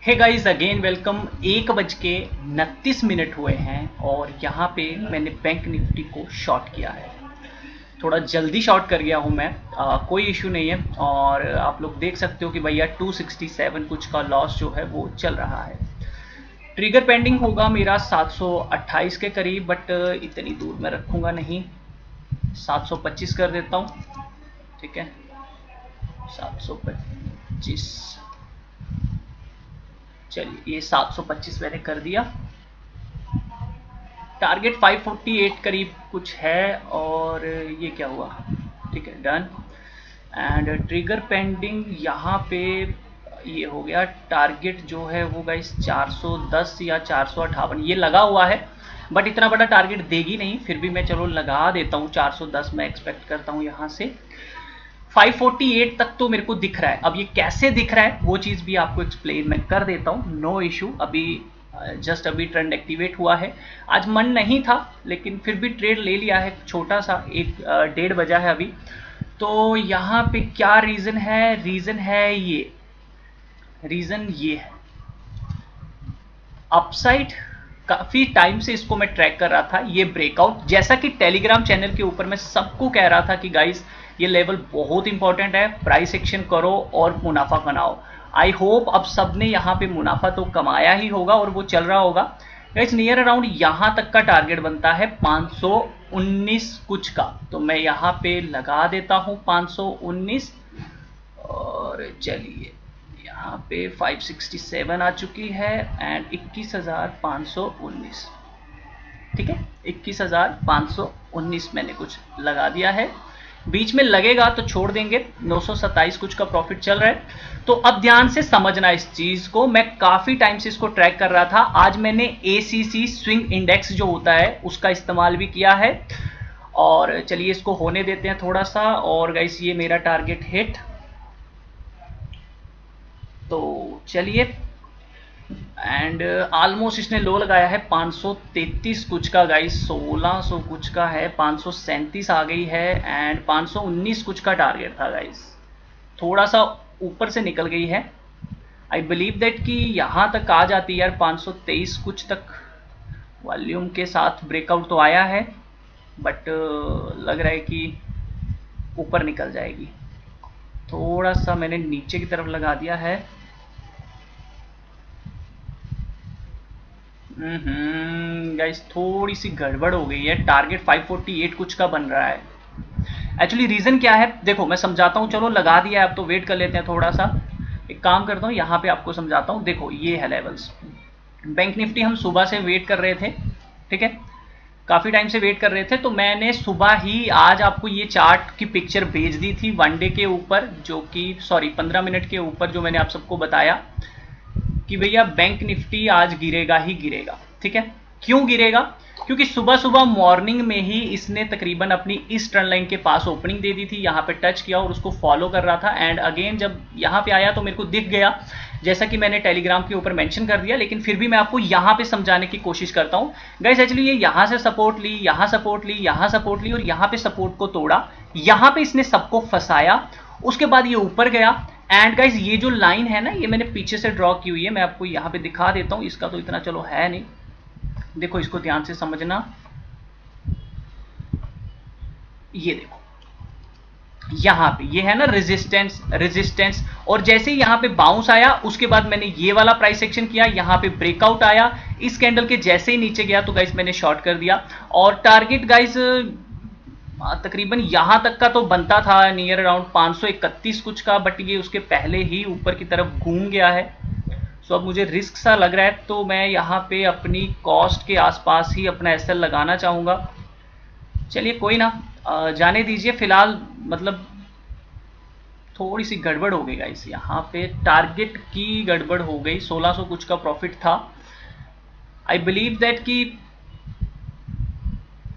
हे guys again welcome. 1:29 हुए हैं और यहाँ पे मैंने बैंक निफ्टी को शॉर्ट किया है। थोड़ा जल्दी शॉर्ट कर गया हूँ मैं, कोई इशू नहीं है। और आप लोग देख सकते हो कि भैया 267 कुछ का लॉस जो है वो चल रहा है। ट्रिगर पेंडिंग होगा मेरा 728 के करीब, बट इतनी दूर मैं रखूँगा नहीं, 725 कर देता हूँ। ठीक है, 725, चलिए ये 725 मैंने कर दिया। टारगेट 548 करीब कुछ है और ये क्या हुआ, ठीक है डन। एंड ट्रिगर पेंडिंग यहाँ पे ये हो गया। टारगेट जो है वो गाइस 410 या 458 ये लगा हुआ है, बट इतना बड़ा टारगेट देगी नहीं, फिर भी मैं चलो लगा देता हूँ। 410 मैं एक्सपेक्ट करता हूँ यहाँ से। 548 तक तो मेरे को दिख रहा है। अब ये कैसे दिख रहा है वो चीज़ भी आपको एक्सप्लेन मैं कर देता हूँ, नो इशू। अभी जस्ट अभी ट्रेंड एक्टिवेट हुआ है। आज मन नहीं था लेकिन फिर भी ट्रेड ले लिया है, छोटा सा, 1:30 बजा है अभी। तो यहाँ पे क्या रीज़न है, रीज़न ये है अपसाइड। काफ़ी टाइम से इसको मैं ट्रैक कर रहा था, ये ब्रेकआउट, जैसा कि टेलीग्राम चैनल के ऊपर मैं सबको कह रहा था कि गाइस ये लेवल बहुत इंपॉर्टेंट है, प्राइस एक्शन करो और मुनाफा बनाओ। आई होप अब सबने यहाँ पे मुनाफा तो कमाया ही होगा और वो चल रहा होगा। गाइस नियर अराउंड यहाँ तक का टारगेट बनता है 519 कुछ का, तो मैं यहाँ पे लगा देता हूँ 519। और चलिए यहाँ पे 567 आ चुकी है एंड 21,519। ठीक है, 21,519 मैंने कुछ लगा दिया है। बीच में लगेगा तो छोड़ देंगे। 927 कुछ का प्रॉफिट चल रहा है। तो अब ध्यान से समझना इस चीज को, मैं काफी टाइम से इसको ट्रैक कर रहा था। आज मैंने ACC स्विंग इंडेक्स जो होता है उसका इस्तेमाल भी किया है। और चलिए इसको होने देते हैं थोड़ा सा। और गाइस ये मेरा टारगेट हिट, तो चलिए। एंड ऑलमोस्ट इसने लो लगाया है 533 कुछ का गाइस, 1600 कुछ का है, 537 आ गई है एंड 519 कुछ का टारगेट था गाइस, थोड़ा सा ऊपर से निकल गई है। आई बिलीव दैट कि यहाँ तक आ जाती है यार, 523 कुछ तक वॉल्यूम के साथ ब्रेकआउट तो आया है, बट लग रहा है कि ऊपर निकल जाएगी। थोड़ा सा मैंने नीचे की तरफ लगा दिया है। गाइस थोड़ी सी गड़बड़ हो गई है, टारगेट 548 कुछ का बन रहा है। एक्चुअली रीजन क्या है देखो मैं समझाता हूँ, चलो लगा दिया है अब तो वेट कर लेते हैं थोड़ा सा। एक काम करता हूँ यहाँ पे आपको समझाता हूँ। देखो ये है लेवल्स। बैंक निफ्टी हम सुबह से वेट कर रहे थे, ठीक है, काफ़ी टाइम से वेट कर रहे थे। तो मैंने सुबह ही आज आपको ये चार्ट की पिक्चर भेज दी थी वन डे के ऊपर, जो कि सॉरी 15 मिनट के ऊपर, जो मैंने आप सबको बताया कि भैया बैंक निफ्टी आज गिरेगा ही गिरेगा। ठीक है, क्यों गिरेगा, क्योंकि सुबह सुबह मॉर्निंग में ही इसने तकरीबन अपनी इस ट्रेंड लाइन के पास ओपनिंग दे दी थी, यहाँ पे टच किया और उसको फॉलो कर रहा था। एंड अगेन जब यहाँ पे आया तो मेरे को दिख गया, जैसा कि मैंने टेलीग्राम के ऊपर मेंशन कर दिया, लेकिन फिर भी मैं आपको यहाँ पे समझाने की कोशिश करता हूँ गाइस। एक्चुअली ये यहाँ से सपोर्ट ली, यहाँ सपोर्ट ली, यहाँ सपोर्ट ली और यहाँ पे सपोर्ट को तोड़ा, यहाँ पे इसने सबको फंसाया, उसके बाद ये ऊपर गया। एंड गाइज ये जो लाइन है ना, ये मैंने पीछे से ड्रॉ की हुई है, मैं आपको यहाँ पे दिखा देता हूँ। इसका तो इतना चलो है नहीं, देखो इसको ध्यान से समझना। ये देखो यहाँ पे ये है ना रेजिस्टेंस, रेजिस्टेंस, और जैसे ही यहाँ पे बाउंस आया उसके बाद मैंने ये वाला प्राइस एक्शन किया, यहाँ पे ब्रेकआउट आया, इस कैंडल के जैसे ही नीचे गया तो गाइस मैंने शॉर्ट कर दिया। और टारगेट गाइस तकरीबन यहाँ तक का तो बनता था नियर अराउंड 531 कुछ का, बट ये उसके पहले ही ऊपर की तरफ घूम गया है। सो अब मुझे रिस्क सा लग रहा है, तो मैं यहाँ पे अपनी कॉस्ट के आसपास ही अपना एसएल लगाना चाहूँगा। चलिए कोई ना, जाने दीजिए फिलहाल। मतलब थोड़ी सी गड़बड़ हो गई गाइस, यहाँ पे टारगेट की गड़बड़ हो गई। 1600 कुछ का प्रॉफिट था। आई बिलीव दैट कि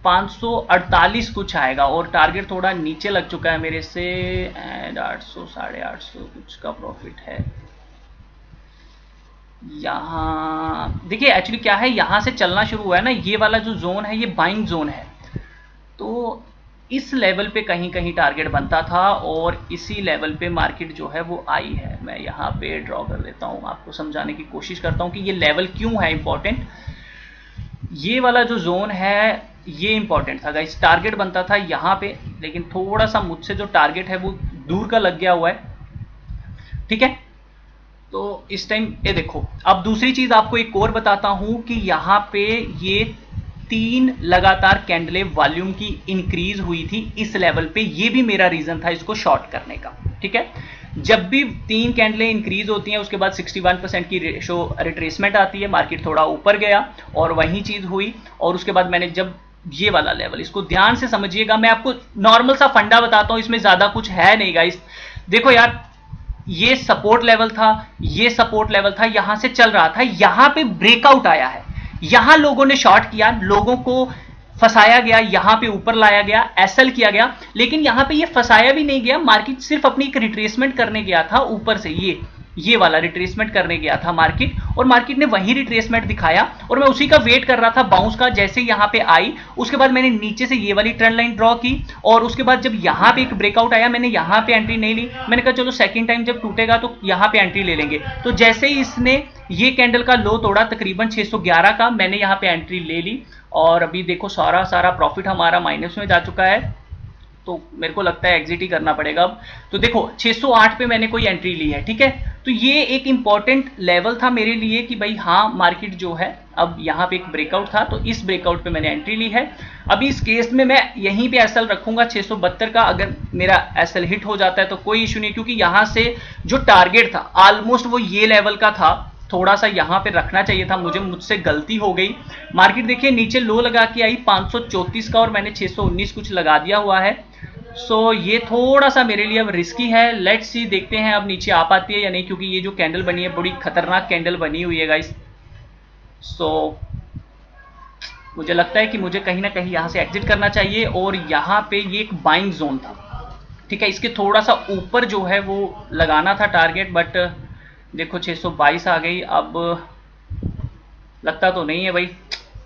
548 कुछ आएगा और टारगेट थोड़ा नीचे लग चुका है मेरे से। एंड 800 850 कुछ का प्रॉफिट है। यहाँ देखिए एक्चुअली क्या है, यहाँ से चलना शुरू हुआ है ना, ये वाला जो जोन है ये बाइंग जोन है। तो इस लेवल पे कहीं कहीं टारगेट बनता था और इसी लेवल पे मार्केट जो है वो आई है। मैं यहाँ पे ड्रॉ कर देता हूँ, आपको समझाने की कोशिश करता हूँ कि ये लेवल क्यों है इंपॉर्टेंट। ये वाला जो जोन है ये इंपॉर्टेंट था गाइस, टारगेट बनता था यहाँ पे, लेकिन थोड़ा सा मुझसे जो टारगेट है वो दूर का लग गया हुआ है, ठीक है। तो इस टाइम ये देखो, अब दूसरी चीज आपको एक और बताता हूं कि यहाँ पे ये 3 लगातार कैंडले वॉल्यूम की इंक्रीज हुई थी इस लेवल पे, ये भी मेरा रीजन था इसको शॉर्ट करने का, ठीक है। जब भी 3 कैंडले इंक्रीज होती हैं उसके बाद 61% की रेशो रिट्रेसमेंट आती है, मार्केट थोड़ा ऊपर गया और वही चीज हुई। और उसके बाद मैंने जब ये वाला लेवल, इसको ध्यान से समझिएगा, मैं आपको नॉर्मल सा फंडा बताता हूं, इसमें ज्यादा कुछ है नहीं गाइस। देखो यार, ये सपोर्ट लेवल था, ये सपोर्ट लेवल था, यहां से चल रहा था, यहां पे ब्रेकआउट आया है, यहां लोगों ने शॉर्ट किया, लोगों को फंसाया गया, यहां पे ऊपर लाया गया, एसएल किया गया, लेकिन यहां पे ये फंसाया भी नहीं गया, मार्केट सिर्फ अपनी एक रिट्रेसमेंट करने गया था ऊपर से, ये वाला रिट्रेसमेंट करने गया था मार्केट, और मार्केट ने वही रिट्रेसमेंट दिखाया और मैं उसी का वेट कर रहा था बाउंस का। जैसे यहां पे आई उसके बाद मैंने नीचे से ये वाली ट्रेंड लाइन ड्रॉ की और उसके बाद जब यहां पे एक ब्रेकआउट आया मैंने यहां पे एंट्री नहीं ली, मैंने कहा चलो सेकंड टाइम जब टूटेगा तो यहां पे एंट्री ले लेंगे। तो जैसे ही इसने ये कैंडल का लो तोड़ा तकरीबन 611 का, मैंने यहां पे एंट्री ले ली और अभी देखो सारा प्रॉफिट हमारा माइनस में जा चुका है, तो मेरे को लगता है एग्जिट ही करना पड़ेगा अब। तो देखो 608 पे मैंने कोई एंट्री ली है, ठीक है। तो ये एक इंपॉर्टेंट लेवल था मेरे लिए कि भाई हाँ मार्केट जो है अब यहाँ पे एक ब्रेकआउट था, तो इस ब्रेकआउट पे मैंने एंट्री ली है। अभी इस केस में मैं यहीं पे एसएल रखूंगा 672 का, अगर मेरा एसएल हिट हो जाता है तो कोई इशू नहीं, क्योंकि यहाँ से जो टारगेट था ऑलमोस्ट वो ये लेवल का था, थोड़ा सा यहाँ पे रखना चाहिए था मुझसे गलती हो गई। मार्केट देखिए नीचे लो लगा के आई 534 का और मैंने 619 कुछ लगा दिया हुआ है। सो ये थोड़ा सा मेरे लिए अब रिस्की है, लेट्स सी, देखते हैं अब नीचे आ पाती है या नहीं, क्योंकि ये जो कैंडल बनी है बड़ी खतरनाक कैंडल बनी हुई है गाइस। सो मुझे लगता है कि मुझे कहीं ना कहीं यहाँ से एग्जिट करना चाहिए और यहाँ पे ये एक बाइंग जोन था, ठीक है। इसके थोड़ा सा ऊपर जो है वो लगाना था टारगेट, बट देखो 622 आ गई, अब लगता तो नहीं है भाई।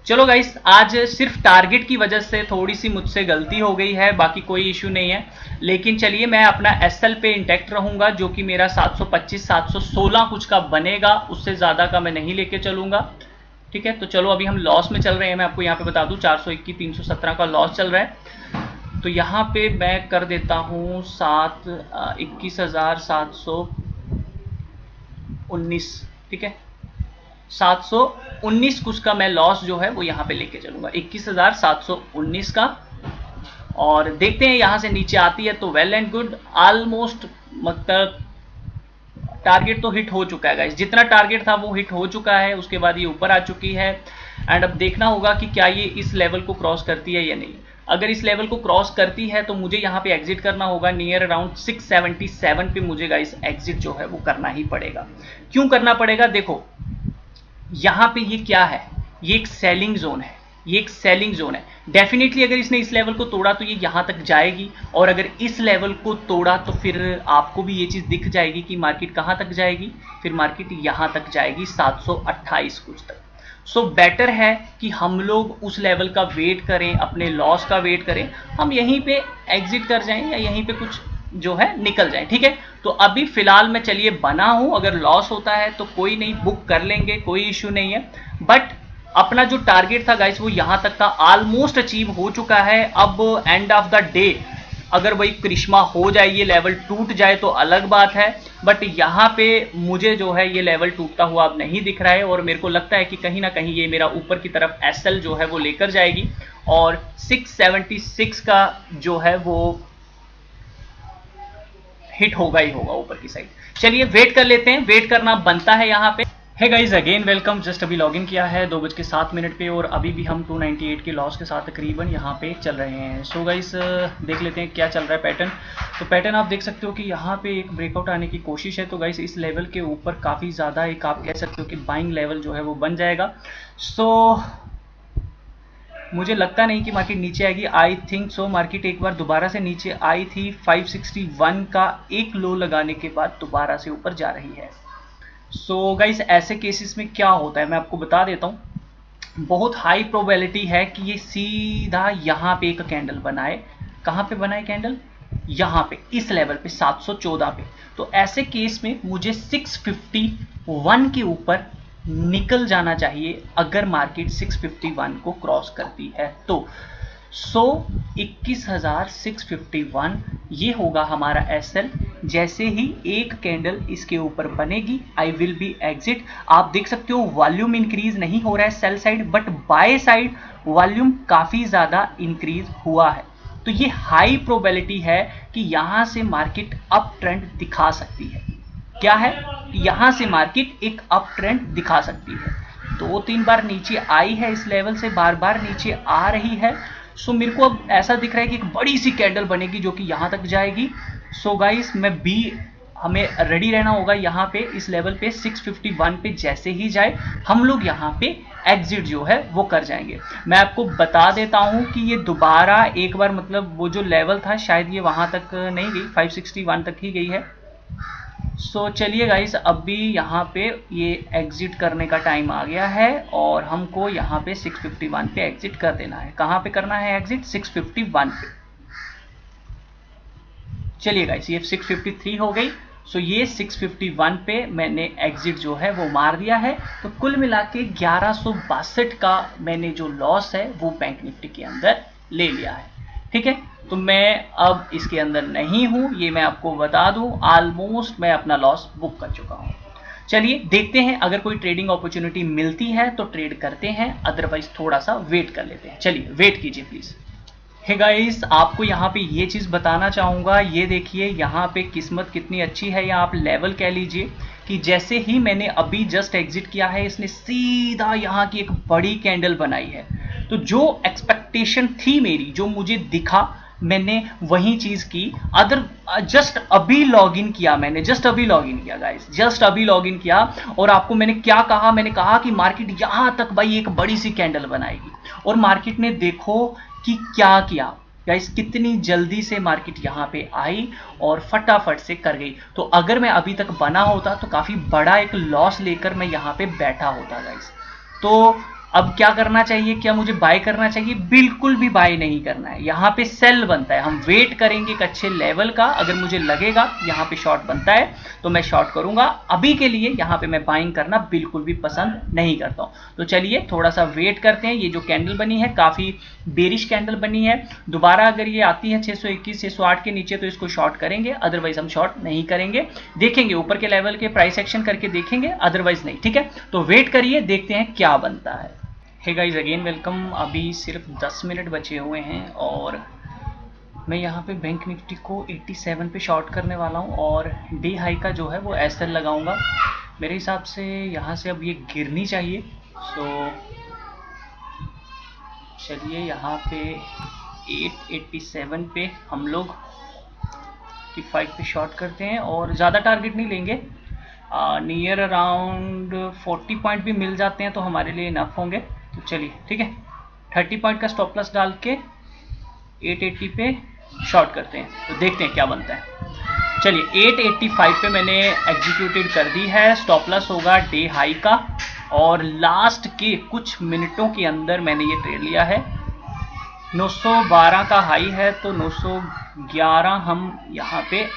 चलो गाइस, आज सिर्फ टारगेट की वजह से थोड़ी सी मुझसे गलती हो गई है, बाकी कोई इशू नहीं है। लेकिन चलिए मैं अपना एसएल पे इंटैक्ट रहूंगा, जो कि मेरा 725 716 कुछ का बनेगा, उससे ज्यादा का मैं नहीं लेके चलूंगा, ठीक है। तो चलो अभी हम लॉस में चल रहे हैं, मैं आपको यहाँ पे बता दूं 421 317 का लॉस चल रहा है। तो यहाँ पे मैं कर देता हूँ 21,719, ठीक है। 719 कुछ का मैं लॉस जो है वो यहाँ पे लेके चलूंगा, 21,719 का। और देखते हैं यहाँ से नीचे आती है तो वेल एंड गुड, ऑलमोस्ट मतलब टारगेट तो हिट हो चुका है गाइस, जितना टारगेट था वो हिट हो चुका है, उसके बाद ये ऊपर आ चुकी है। एंड अब देखना होगा कि क्या ये इस लेवल को क्रॉस करती है या नहीं। अगर इस लेवल को क्रॉस करती है तो मुझे यहाँ पे एग्जिट करना होगा, नियर अराउंड 677 पे मुझे गाइस एग्जिट जो है वो करना ही पड़ेगा। क्यों करना पड़ेगा, देखो यहाँ पे ये क्या है, ये एक सेलिंग जोन है, ये एक सेलिंग जोन है। डेफिनेटली अगर इसने इस लेवल को तोड़ा तो ये यहाँ तक जाएगी, और अगर इस लेवल को तोड़ा तो फिर आपको भी ये चीज़ दिख जाएगी कि मार्केट कहाँ तक जाएगी, फिर मार्केट यहाँ तक जाएगी 728 कुछ तक। सो बेटर है कि हम लोग उस लेवल का वेट करें, अपने लॉस का वेट करें, हम यहीं पे एग्जिट कर जाएं या यहीं पे कुछ जो है निकल जाए, ठीक है। तो अभी फिलहाल मैं चलिए बना हूं, अगर लॉस होता है तो कोई नहीं, बुक कर लेंगे, कोई इशू नहीं है। बट अपना जो टारगेट था गाइस वो यहां तक का ऑलमोस्ट अचीव हो चुका है। अब एंड ऑफ द डे अगर वही करिश्मा हो जाए, ये लेवल टूट जाए तो अलग बात है, बट यहाँ पे मुझे जो है ये लेवल टूटता हुआ अब नहीं दिख रहा है, और मेरे को लगता है कि कहीं ना कहीं ये मेरा ऊपर की तरफ एसएल जो है वो लेकर जाएगी और 676 का जो है वो हिट होगा ही होगा ऊपर की साइड। चलिए वेट कर लेते हैं, वेट करना बनता है यहाँ पे। Hey guys again welcome, just अभी लॉगिन किया है 2:07 पे और अभी भी हम 298 के लॉस के साथ तकरीबन यहाँ पे चल रहे हैं। सो गाइज देख लेते हैं क्या चल रहा है पैटर्न। तो पैटर्न आप देख सकते हो कि यहाँ पे एक ब्रेकआउट आने की कोशिश है, तो गाइज इस लेवल के ऊपर काफ़ी ज़्यादा एक आप कह सकते हो कि बाइंग लेवल जो है वो बन जाएगा। सो मुझे लगता नहीं कि मार्केट नीचे आएगी, आई थिंक सो। मार्केट एक बार दोबारा से नीचे आई थी, 561 का एक लो लगाने के बाद दोबारा से ऊपर जा रही है। सो गाइस ऐसे केसेस में क्या होता है मैं आपको बता देता हूँ। बहुत हाई प्रोबेबिलिटी है कि ये सीधा यहाँ पे एक कैंडल बनाए, कहाँ पे बना है कैंडल, यहाँ पे इस लेवल पे 714 पे। तो ऐसे केस में मुझे 651 के ऊपर निकल जाना चाहिए अगर मार्केट 651 को क्रॉस करती है तो। 21,651 ये होगा हमारा एसएल। जैसे ही एक कैंडल इसके ऊपर बनेगी आई विल बी एग्जिट। आप देख सकते हो वॉल्यूम इंक्रीज नहीं हो रहा है sell side, but by side volume काफी ज्यादा इंक्रीज हुआ है। तो ये हाई प्रोबेबिलिटी है कि यहां से मार्केट अप ट्रेंड दिखा सकती है। क्या है, यहां से मार्केट एक अप ट्रेंड दिखा सकती है। 2-3 बार नीचे आई है इस लेवल से, बार बार नीचे आ रही है। सो मेरे को अब ऐसा दिख रहा है कि एक बड़ी सी कैंडल बनेगी जो कि यहां तक जाएगी। सो गाइस हमें रेडी रहना होगा यहाँ पे इस लेवल पे 651 पे। जैसे ही जाए हम लोग यहाँ पे एग्जिट जो है वो कर जाएंगे। मैं आपको बता देता हूँ कि ये दोबारा एक बार, मतलब वो जो लेवल था शायद ये वहां तक नहीं गई, 561 तक ही गई है। सो चलिए गाइस, अभी यहाँ पे ये एग्जिट करने का टाइम आ गया है और हमको यहाँ पे 651 पे एग्जिट कर देना है। कहाँ पे करना है एग्जिट, 651 पे। चलिए गाइस, ये 653 हो गई। सो ये 651 पे मैंने एग्जिट जो है वो मार दिया है। तो कुल मिला के 1162 का मैंने जो लॉस है वो बैंक निफ्टी के अंदर ले लिया है। ठीक है, तो मैं अब इसके अंदर नहीं हूं, ये मैं आपको बता दूं। ऑलमोस्ट मैं अपना लॉस बुक कर चुका हूं। चलिए देखते हैं, अगर कोई ट्रेडिंग अपॉर्चुनिटी मिलती है तो ट्रेड करते हैं, अदरवाइज थोड़ा सा वेट कर लेते हैं। चलिए वेट कीजिए प्लीज। हे गाइस, आपको यहाँ पे ये चीज़ बताना चाहूँगा, ये देखिए यहाँ पे किस्मत कितनी अच्छी है, या आप लेवल कह लीजिए कि जैसे ही मैंने अभी जस्ट एग्जिट किया है इसने सीधा यहाँ की एक बड़ी कैंडल बनाई है। तो जो एक्सपेक्टेशन थी मेरी, जो मुझे दिखा, मैंने वही चीज़ की। जस्ट अभी लॉगिन किया मैंने, जस्ट अभी लॉगिन किया गाइस, जस्ट अभी लॉगिन किया। और आपको मैंने क्या कहा, मैंने कहा कि मार्केट यहाँ तक भाई एक बड़ी सी कैंडल बनाएगी, और मार्केट ने देखो कि क्या किया गाइस, कितनी जल्दी से मार्केट यहाँ पे आई और फटाफट से कर गई। तो अगर मैं अभी तक बना होता तो काफी बड़ा एक लॉस लेकर मैं यहाँ पे बैठा होता गाइस। तो अब क्या करना चाहिए, क्या मुझे बाय करना चाहिए? बिल्कुल भी बाय नहीं करना है, यहाँ पे सेल बनता है। हम वेट करेंगे एक अच्छे लेवल का, अगर मुझे लगेगा यहाँ पे शॉर्ट बनता है तो मैं शॉर्ट करूंगा। अभी के लिए यहाँ पे मैं बाइंग करना बिल्कुल भी पसंद नहीं करता हूँ। तो चलिए थोड़ा सा वेट करते हैं। ये जो कैंडल बनी है काफी बेरिश कैंडल बनी है, दोबारा अगर ये आती है 621 608 के नीचे तो इसको शॉर्ट करेंगे, अदरवाइज हम शॉर्ट नहीं करेंगे। देखेंगे ऊपर के लेवल के प्राइस एक्शन करके देखेंगे, अदरवाइज नहीं। ठीक है, तो वेट करिए, देखते हैं क्या बनता है। Hey guys, again welcome. अभी सिर्फ 10 मिनट बचे हुए हैं और मैं यहाँ पे बैंक निफ्टी को 87 पे शॉर्ट करने वाला हूँ और डे हाई का जो है वो एसएल लगाऊंगा। मेरे हिसाब से यहाँ से अब ये गिरनी चाहिए। सो चलिए यहाँ पे 887 पे हम लोग 55 पे शॉर्ट करते हैं और ज़्यादा टारगेट नहीं लेंगे। नियर अराउंड 40 पॉइंट भी मिल जाते हैं तो हमारे लिए इनफ होंगे। तो चलिए ठीक है, 30 पॉइंट का स्टॉप लॉस डाल के 880 पे शॉर्ट करते हैं, तो देखते हैं क्या बनता है। चलिए 885 पे मैंने एग्जीक्यूटेड कर दी है। स्टॉप लॉस होगा डे हाई का और लास्ट के कुछ मिनटों के अंदर मैंने ये ट्रेड लिया है। 912 का हाई है तो 911 हम यहाँ पे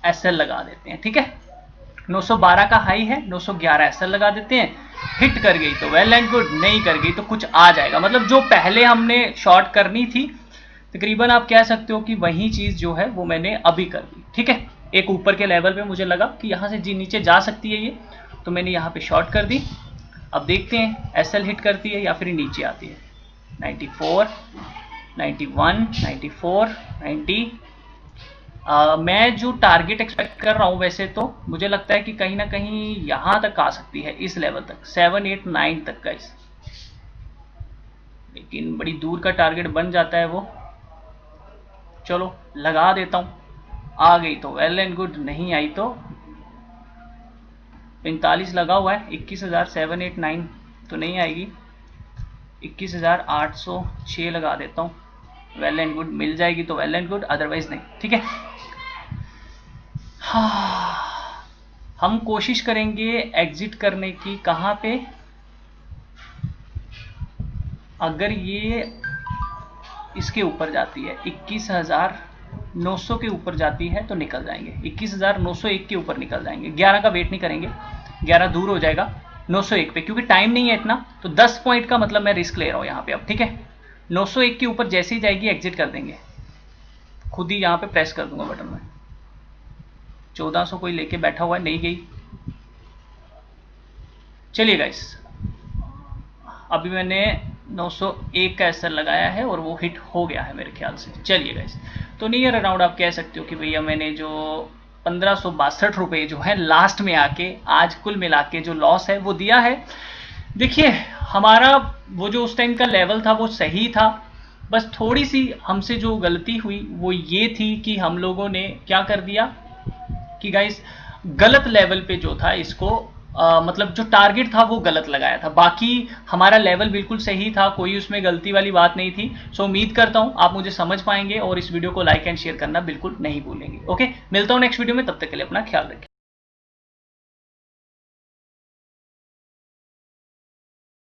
एसएल लगा देते हैं। ठीक है, 912 का हाई है, 911 एसएल लगा देते हैं। हिट कर गई तो वेल एंड गुड, नहीं कर गई तो कुछ आ जाएगा। मतलब जो पहले हमने शॉर्ट करनी थी तकरीबन आप कह सकते हो कि वही चीज जो है वो मैंने अभी कर दी। ठीक है, एक ऊपर के लेवल पे मुझे लगा कि यहाँ से जी नीचे जा सकती है ये, तो मैंने यहाँ पे शॉर्ट कर दी। अब देखते हैं एसएल हिट करती है या फिर नीचे आती है। 94, 91, 94, 90। मैं जो टारगेट एक्सपेक्ट कर रहा हूँ वैसे तो मुझे लगता है कि कहीं ना कहीं यहाँ तक आ सकती है, इस लेवल तक 7, 8, 9 तक गाइस, लेकिन बड़ी दूर का टारगेट बन जाता है वो। चलो लगा देता हूँ, आ गई तो वेल एंड गुड, नहीं आई तो 45 लगा हुआ है। 21,000 7, 8, 9 तो नहीं आएगी, 21,806 लगा देता हूँ, वेल एंड गुड, मिल जाएगी तो वेल एंड गुड, अदरवाइज नहीं। ठीक है, हाँ हम कोशिश करेंगे एग्जिट करने की। कहाँ पे, अगर ये इसके ऊपर जाती है, 21,900 के ऊपर जाती है तो निकल जाएंगे, 21,901 के ऊपर निकल जाएंगे। 11 का वेट नहीं करेंगे, 11 दूर हो जाएगा 901 पे, क्योंकि टाइम नहीं है इतना, तो 10 पॉइंट का मतलब मैं रिस्क ले रहा हूँ यहाँ पे अब, ठीक है। 901 के ऊपर जैसे ही जाएगी एग्जिट कर देंगे, खुद ही यहाँ पे प्रेस कर दूंगा बटन में। 1400 कोई लेके बैठा हुआ है, नहीं गई। चलिए गाइस, अभी मैंने 901 का एसएल लगाया है और वो हिट हो गया है मेरे ख्याल से। चलिए गाइस, तो नियर अराउंड आप कह सकते हो कि भैया मैंने जो 1562 रुपये जो है लास्ट में आके आज कुल मिला के जो लॉस है वो दिया है। देखिए हमारा वो जो उस टाइम का लेवल था वो सही था, बस थोड़ी सी हमसे जो गलती हुई वो ये थी कि हम लोगों ने क्या कर दिया कि गाइस गलत लेवल पे जो था इसको मतलब जो टारगेट था वो गलत लगाया था। बाकी हमारा लेवल बिल्कुल सही था, कोई उसमें गलती वाली बात नहीं थी। सो उम्मीद करता हूं आप मुझे समझ पाएंगे और इस वीडियो को लाइक एंड शेयर करना बिल्कुल नहीं भूलेंगे। ओके, मिलता हूं नेक्स्ट वीडियो में, तब तक के लिए अपना ख्याल रखें।